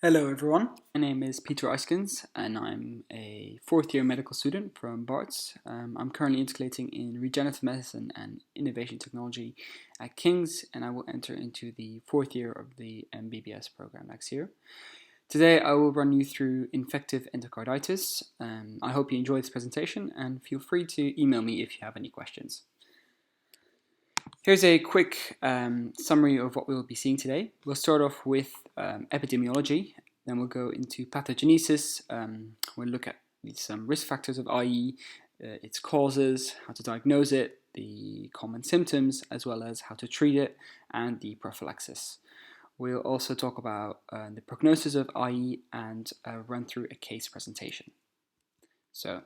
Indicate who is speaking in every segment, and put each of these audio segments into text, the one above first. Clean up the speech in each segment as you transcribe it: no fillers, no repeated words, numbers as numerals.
Speaker 1: Hello everyone, my name is Pieter Eyskens and I'm a fourth year medical student from Barts. I'm currently integrating in regenerative medicine and innovation technology at King's, and I will enter into the fourth year of the MBBS program next year. Today I will run you through infective endocarditis. I hope you enjoy this presentation and feel free to email me if you have any questions. Here's a quick summary of what we'll be seeing today. We'll start off with epidemiology, then we'll go into pathogenesis. We'll look at some risk factors of IE, its causes, how to diagnose it, the common symptoms, as well as how to treat it, and the prophylaxis. We'll also talk about the prognosis of IE and run through a case presentation. So,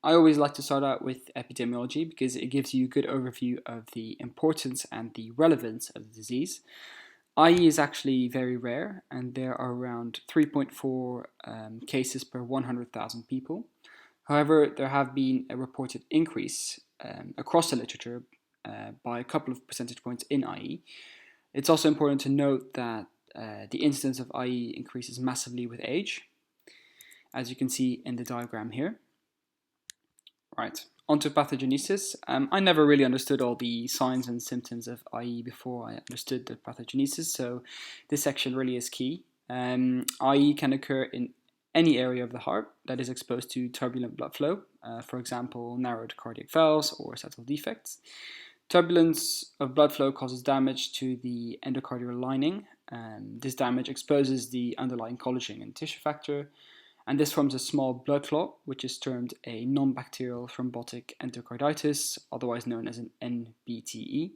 Speaker 1: I always like to start out with epidemiology because it gives you a good overview of the importance and the relevance of the disease. IE is actually very rare, and there are around 3.4 cases per 100,000 people. However, there have been a reported increase across the literature by a couple of percentage points in IE. It's also important to note that the incidence of IE increases massively with age, as you can see in the diagram here. Right, onto pathogenesis. I never really understood all the signs and symptoms of IE before I understood the pathogenesis, so this section really is key. IE can occur in any area of the heart that is exposed to turbulent blood flow, for example, narrowed cardiac valves or settled defects. Turbulence of blood flow causes damage to the endocardial lining. This damage exposes the underlying collagen and tissue factor, and this forms a small blood clot, which is termed a non-bacterial thrombotic endocarditis, otherwise known as an NBTE.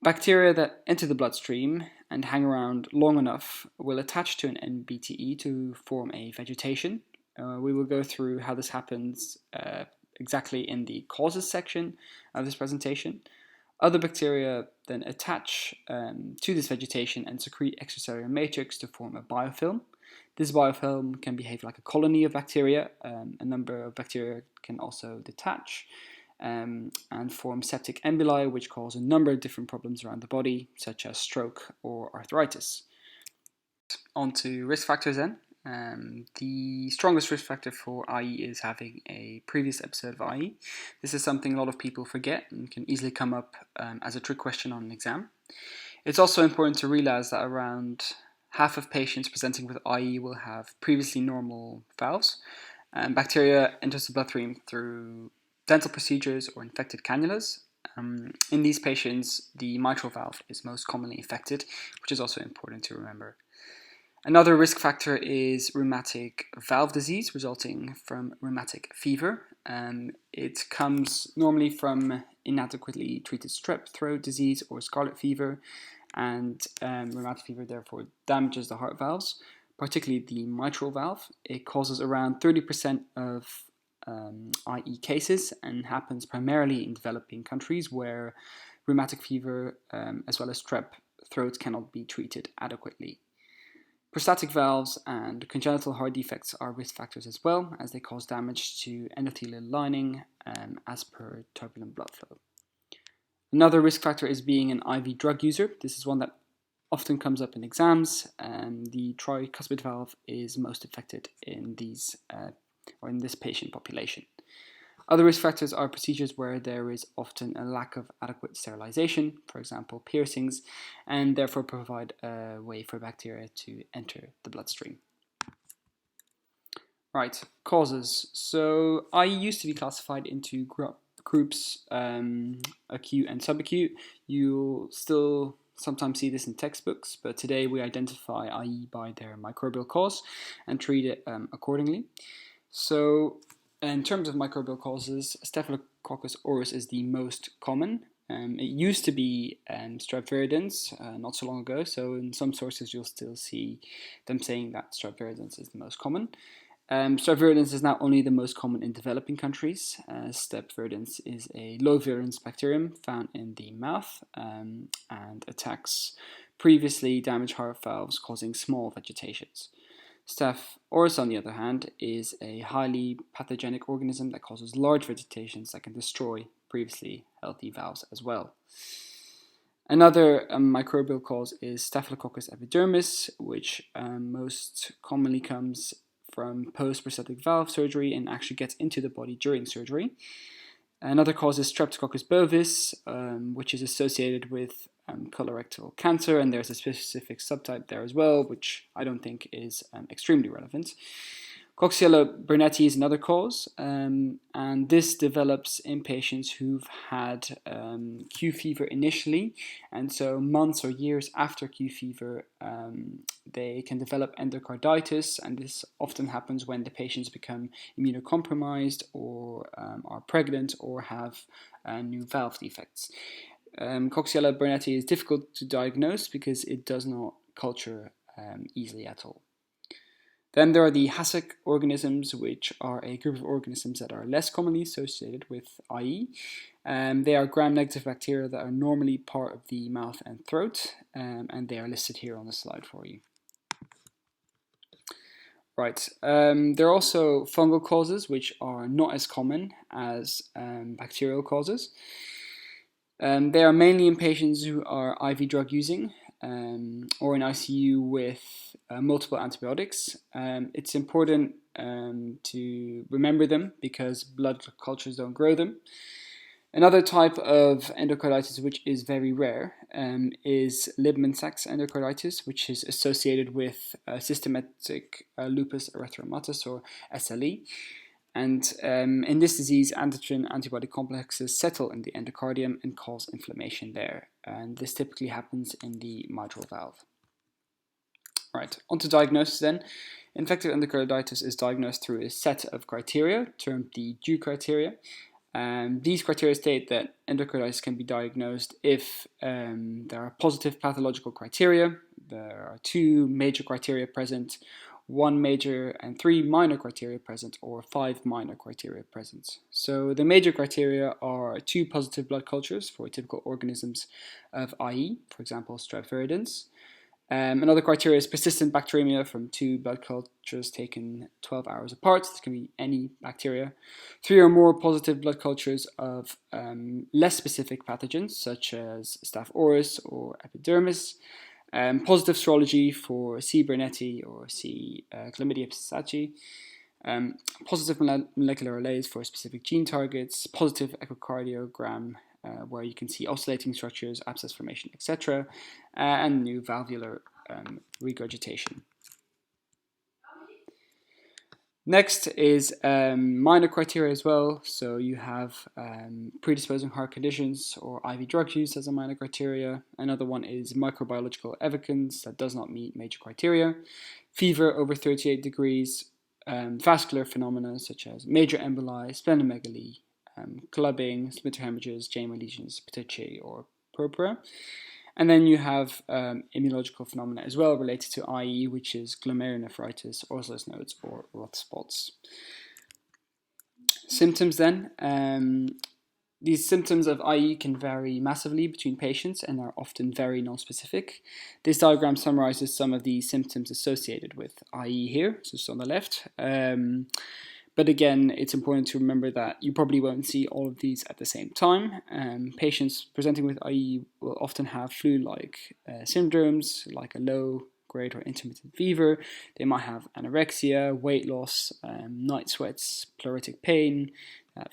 Speaker 1: Bacteria that enter the bloodstream and hang around long enough will attach to an NBTE to form a vegetation. We will go through how this happens exactly in the causes section of this presentation. Other bacteria then attach to this vegetation and secrete extracellular matrix to form a biofilm. This biofilm can behave like a colony of bacteria. A number of bacteria can also detach and form septic emboli, which cause a number of different problems around the body, such as stroke or arthritis. On to risk factors then. The strongest risk factor for IE is having a previous episode of IE. This is something a lot of people forget and can easily come up as a trick question on an exam. It's also important to realize that around half of patients presenting with IE will have previously normal valves. Bacteria enters the bloodstream through dental procedures or infected cannulas. In these patients, the mitral valve is most commonly affected, which is also important to remember. Another risk factor is rheumatic valve disease resulting from rheumatic fever. It comes normally from inadequately treated strep throat disease or scarlet fever, and rheumatic fever therefore damages the heart valves, particularly the mitral valve. It causes around 30% of IE cases and happens primarily in developing countries where rheumatic fever as well as strep throat cannot be treated adequately. Prostatic valves and congenital heart defects are risk factors as well, as they cause damage to endothelial lining as per turbulent blood flow. Another risk factor is being an IV drug user. This is one that often comes up in exams, and the tricuspid valve is most affected in these or in this patient population. Other risk factors are procedures where there is often a lack of adequate sterilization, for example piercings, and therefore provide a way for bacteria to enter the bloodstream. Right, causes. So I used to be classified into groups acute and subacute. You'll still sometimes see this in textbooks, but today we identify IE by their microbial cause and treat it accordingly. So in terms of microbial causes, Staphylococcus aureus is the most common. It used to be strep viridans not so long ago, so in some sources you'll still see them saying that strep viridans is the most common. Strep viridans is not only the most common in developing countries. Strep viridans is a low virulence bacterium found in the mouth and attacks previously damaged heart valves, causing small vegetations. Staph aureus, on the other hand, is a highly pathogenic organism that causes large vegetations that can destroy previously healthy valves as well. Another microbial cause is Staphylococcus epidermis, which most commonly comes from post-prosthetic valve surgery and actually gets into the body during surgery. Another cause is Streptococcus bovis, which is associated with colorectal cancer, and there's a specific subtype there as well, which I don't think is extremely relevant. Coxiella burnetii is another cause, and this develops in patients who've had Q fever initially, and so months or years after Q fever, they can develop endocarditis, and this often happens when the patients become immunocompromised or are pregnant or have new valve defects. Coxiella burnetii is difficult to diagnose because it does not culture easily at all. Then there are the Hasek organisms, which are a group of organisms that are less commonly associated with IE. They are gram-negative bacteria that are normally part of the mouth and throat, and they are listed here on the slide for you. Right, there are also fungal causes, which are not as common as bacterial causes. They are mainly in patients who are IV drug using, or in ICU with multiple antibiotics. It's important to remember them because blood cultures don't grow them. Another type of endocarditis, which is very rare, is Liebman-Sachs endocarditis, which is associated with systematic lupus erythematosus, or SLE. And in this disease, antigen-antibody complexes settle in the endocardium and cause inflammation there. And this typically happens in the mitral valve. Right, on to diagnosis then. Infective endocarditis is diagnosed through a set of criteria, termed the Dew criteria. These criteria state that endocarditis can be diagnosed if there are positive pathological criteria, there are 2 major criteria present, 1 major and 3 minor criteria present, or 5 minor criteria present. So the major criteria are 2 positive blood cultures for typical organisms of IE, for example, Strep viridans. Another criteria is persistent bacteremia from 2 blood cultures taken 12 hours apart. This can be any bacteria. 3 or more positive blood cultures of less specific pathogens, such as Staph aureus or epidermis. Positive serology for C. burnetii or C. Chlamydia psittaci. Positive molecular arrays for specific gene targets. Positive echocardiogram where you can see oscillating structures, abscess formation, etc., and new valvular regurgitation. Next is minor criteria as well. So you have predisposing heart conditions or IV drug use as a minor criteria. Another one is microbiological evidence that does not meet major criteria. Fever over 38 degrees, vascular phenomena such as major emboli, splenomegaly, clubbing, splinter hemorrhages, JMA lesions, petechiae, or purpura. And then you have immunological phenomena as well related to IE, which is glomerulonephritis, Osler's nodes, or Roth spots. Symptoms then. These symptoms of IE can vary massively between patients and are often very non-specific. This diagram summarizes some of the symptoms associated with IE here, so it's on the left. But again, it's important to remember that you probably won't see all of these at the same time. Patients presenting with IE will often have flu-like syndromes, like a low-grade or intermittent fever. They might have anorexia, weight loss, night sweats, pleuritic pain,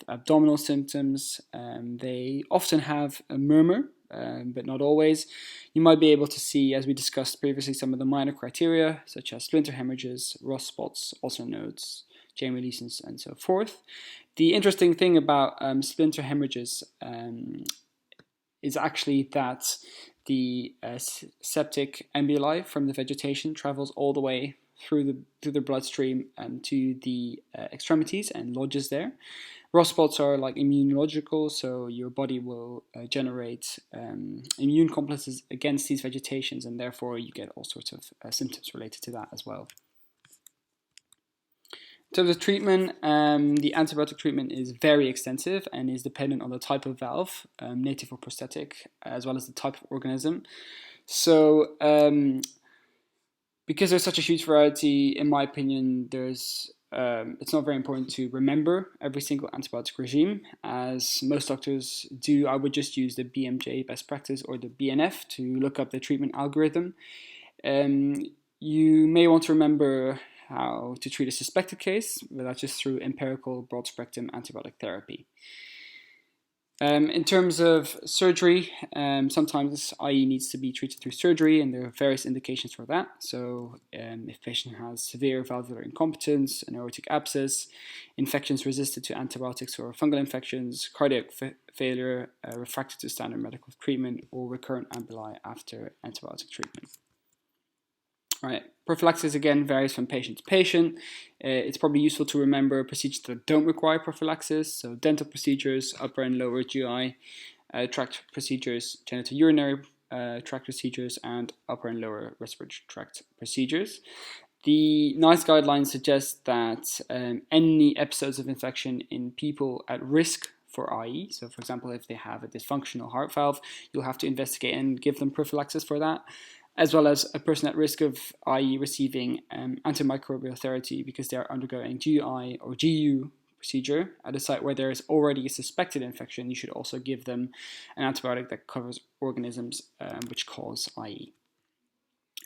Speaker 1: abdominal symptoms. They often have a murmur, but not always. You might be able to see, as we discussed previously, some of the minor criteria, such as splinter hemorrhages, Roth spots, Osler nodes, JMA lesions, and so forth. The interesting thing about splinter hemorrhages is actually that the septic emboli from the vegetation travels all the way through the bloodstream to the extremities and lodges there. Roth spots are like immunological, so your body will generate immune complexes against these vegetations, and therefore you get all sorts of symptoms related to that as well. In terms of treatment, the antibiotic treatment is very extensive and is dependent on the type of valve, native or prosthetic, as well as the type of organism. So because there's such a huge variety, in my opinion, there's it's not very important to remember every single antibiotic regime. As most doctors do, I would just use the BMJ best practice or the BNF to look up the treatment algorithm. You may want to remember how to treat a suspected case, but that's just through empirical broad-spectrum antibiotic therapy. In terms of surgery, sometimes IE needs to be treated through surgery, and there are various indications for that. So if a patient has severe valvular incompetence, an aortic abscess, infections resistant to antibiotics or fungal infections, cardiac failure, refractory to standard medical treatment, or recurrent ambuli after antibiotic treatment. All right. Prophylaxis again varies from patient to patient. It's probably useful to remember procedures that don't require prophylaxis, so dental procedures, upper and lower GI tract procedures, genitourinary tract procedures, and upper and lower respiratory tract procedures. The NICE guidelines suggest that any episodes of infection in people at risk for IE, so for example, if they have a dysfunctional heart valve, you'll have to investigate and give them prophylaxis for that, as well as a person at risk of IE receiving antimicrobial therapy because they are undergoing GI or GU procedure at a site where there is already a suspected infection. You should also give them an antibiotic that covers organisms which cause IE.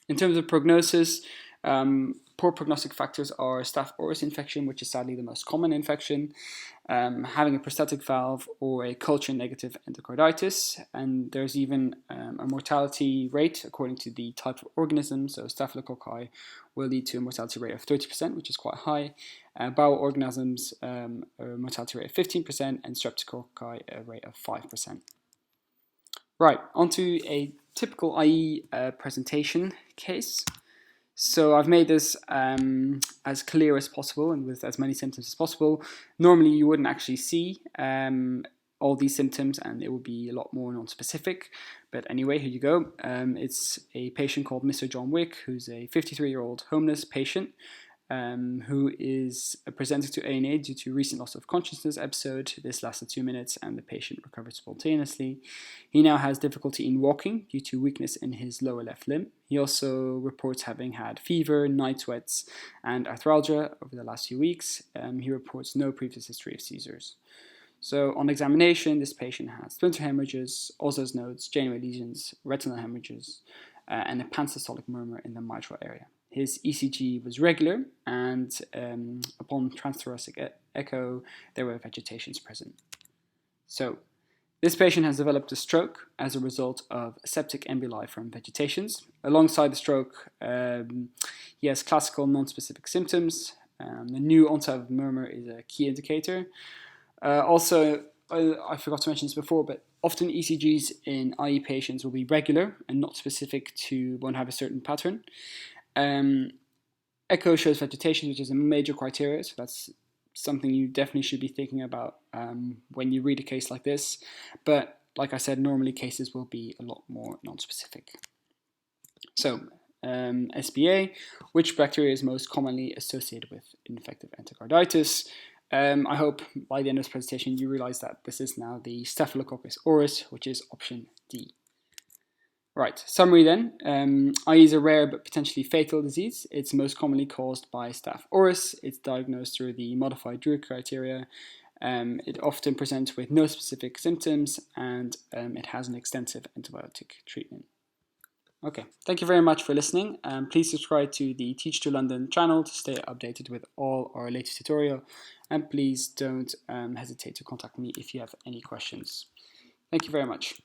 Speaker 1: In terms of prognosis, poor prognostic factors are Staph aureus infection, which is sadly the most common infection, having a prostatic valve, or a culture-negative endocarditis. And there's even a mortality rate according to the type of organism. So staphylococci will lead to a mortality rate of 30%, which is quite high. Bowel organisms, a mortality rate of 15%, and streptococci, a rate of 5%. Right, onto a typical IE presentation case. So I've made this as clear as possible and with as many symptoms as possible. Normally you wouldn't actually see all these symptoms and it would be a lot more non-specific. But anyway, here you go. It's a patient called Mr. John Wick, who's a 53-year-old homeless patient who is presented to A&E due to recent loss of consciousness episode. This lasted 2 minutes and the patient recovered spontaneously. He now has difficulty in walking due to weakness in his lower left limb. He also reports having had fever, night sweats, and arthralgia over the last few weeks. He reports no previous history of seizures. So on examination, this patient has splinter hemorrhages, Osler's nodes, Janeway lesions, retinal hemorrhages, and a pansystolic murmur in the mitral area. His ECG was regular, and upon transthoracic echo, there were vegetations present. So, this patient has developed a stroke as a result of septic emboli from vegetations. Alongside the stroke, he has classical non-specific symptoms. The new onset of murmur is a key indicator. Also, I forgot to mention this before, but often ECGs in IE patients will be regular and not specific to won't have a certain pattern. Echo shows vegetation, which is a major criteria, so that's something you definitely should be thinking about when you read a case like this. But like I said, normally cases will be a lot more non-specific. So, SBA, which bacteria is most commonly associated with infective endocarditis? I hope by the end of this presentation you realize that this is now the Staphylococcus aureus, which is option D. Right, summary then. IE is a rare but potentially fatal disease. It's most commonly caused by Staph aureus. It's diagnosed through the modified Drury criteria. It often presents with no specific symptoms, and it has an extensive antibiotic treatment. Okay, thank you very much for listening. Please subscribe to the Teach to London channel to stay updated with all our latest tutorial. And please don't hesitate to contact me if you have any questions. Thank you very much.